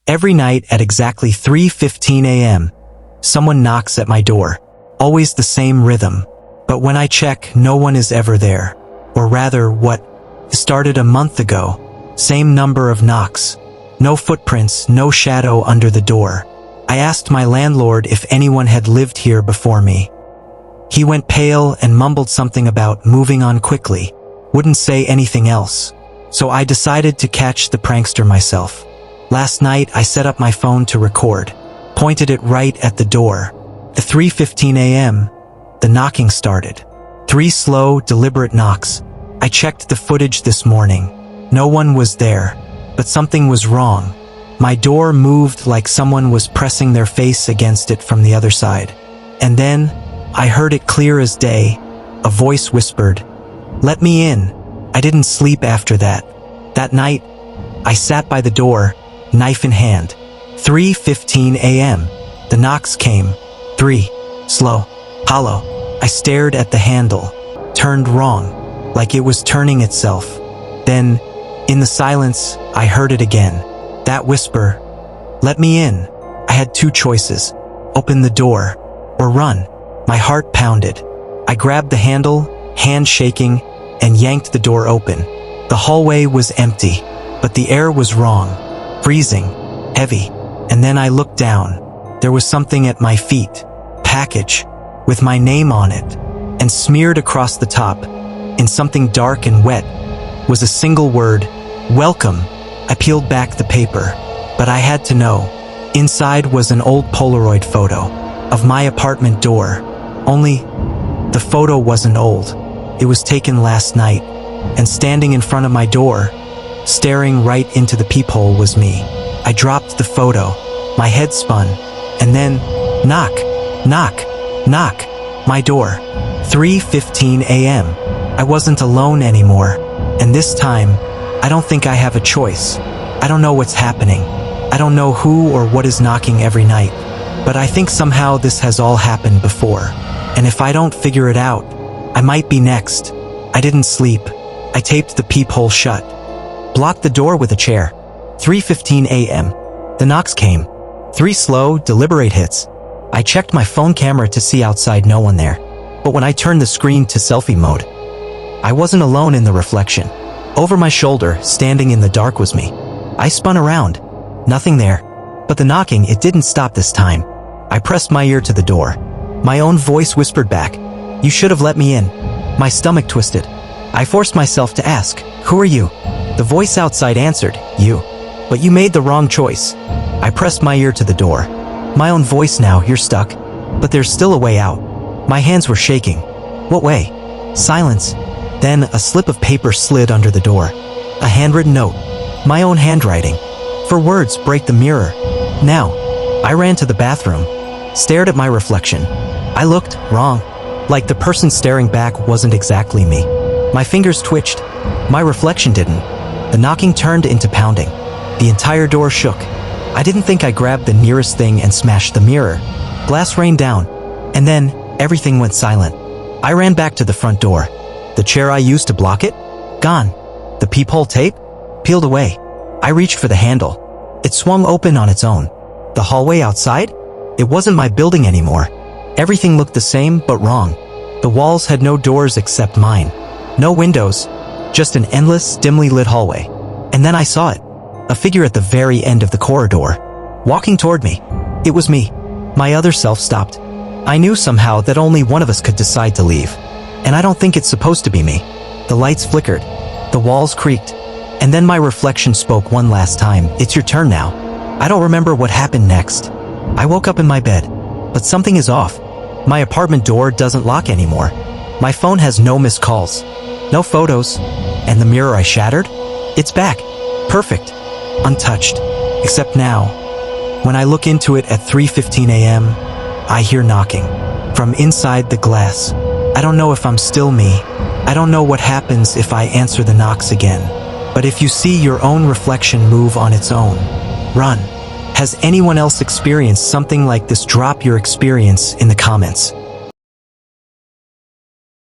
Every night at exactly 3:15 a.m., someone knocks at my door. Always the same rhythm. But when I check, no one is ever there. Or rather, what started a month ago. Same number of knocks. No footprints, no shadow under the door. I asked my landlord if anyone had lived here before me. He went pale and mumbled something about moving on quickly. Wouldn't say anything else. So I decided to catch the prankster myself. Last night, I set up my phone to record. Pointed it right at the door. At 3:15 a.m., the knocking started. 3 slow, deliberate knocks. I checked the footage this morning. No one was there, but something was wrong. My door moved like someone was pressing their face against it from the other side. And then, I heard it clear as day. A voice whispered, "Let me in." I didn't sleep after that. That night, I sat by the door, knife in hand. 3:15 a.m. The knocks came. 3. Slow. Hollow. I stared at the handle. Turned wrong. Like it was turning itself. Then, in the silence, I heard it again. That whisper, "Let me in." I had 2 choices. Open the door, or run. My heart pounded. I grabbed the handle, hand shaking, and yanked the door open. The hallway was empty, but the air was wrong. Freezing. Heavy. And then I looked down. There was something at my feet. Package. With my name on it. And smeared across the top, in something dark and wet, was a single word, "Welcome." I peeled back the paper, but I had to know. Inside was an old Polaroid photo of my apartment door. Only, the photo wasn't old. It was taken last night, and standing in front of my door, staring right into the peephole was me. I dropped the photo. My head spun, and then, knock, knock, knock. My door. 3:15 a.m. I wasn't alone anymore, and this time, I don't think I have a choice. I don't know what's happening. I don't know who or what is knocking every night, but I think somehow this has all happened before, and if I don't figure it out, I might be next. I didn't sleep. I taped the peephole shut. Blocked the door with a chair. 3:15 a.m. The knocks came. 3 slow, deliberate hits. I checked my phone camera to see outside, no one there. But when I turned the screen to selfie mode, I wasn't alone in the reflection. Over my shoulder, standing in the dark, was me. I spun around. Nothing there. But the knocking, it didn't stop this time. I pressed my ear to the door. My own voice whispered back, "You should have let me in." My stomach twisted. I forced myself to ask, "Who are you?" The voice outside answered, "You. But you made the wrong choice." I pressed my ear to the door. My own voice now, "You're stuck. But there's still a way out." My hands were shaking. What way? Silence. Then a slip of paper slid under the door. A handwritten note. My own handwriting. For words break the mirror. Now. I ran to the bathroom. Stared at my reflection. I looked wrong. Like the person staring back wasn't exactly me. My fingers twitched. My reflection didn't. The knocking turned into pounding. The entire door shook. I didn't think I grabbed the nearest thing and smashed the mirror. Glass rained down. And then, everything went silent. I ran back to the front door. The chair I used to block it? Gone. The peephole tape? Peeled away. I reached for the handle. It swung open on its own. The hallway outside? It wasn't my building anymore. Everything looked the same, but wrong. The walls had no doors except mine. No windows. Just an endless, dimly lit hallway. And then I saw it. A figure at the very end of the corridor. Walking toward me. It was me. My other self stopped. I knew somehow that only one of us could decide to leave. And I don't think it's supposed to be me. The lights flickered. The walls creaked. And then my reflection spoke one last time. "It's your turn now." I don't remember what happened next. I woke up in my bed. But something is off. My apartment door doesn't lock anymore. My phone has no missed calls. No photos. And the mirror I shattered? It's back. Perfect. Untouched. Except now, when I look into it at 3:15 a.m., I hear knocking. From inside the glass. I don't know if I'm still me. I don't know what happens if I answer the knocks again. But if you see your own reflection move on its own, run. Has anyone else experienced something like this? Drop your experience in the comments.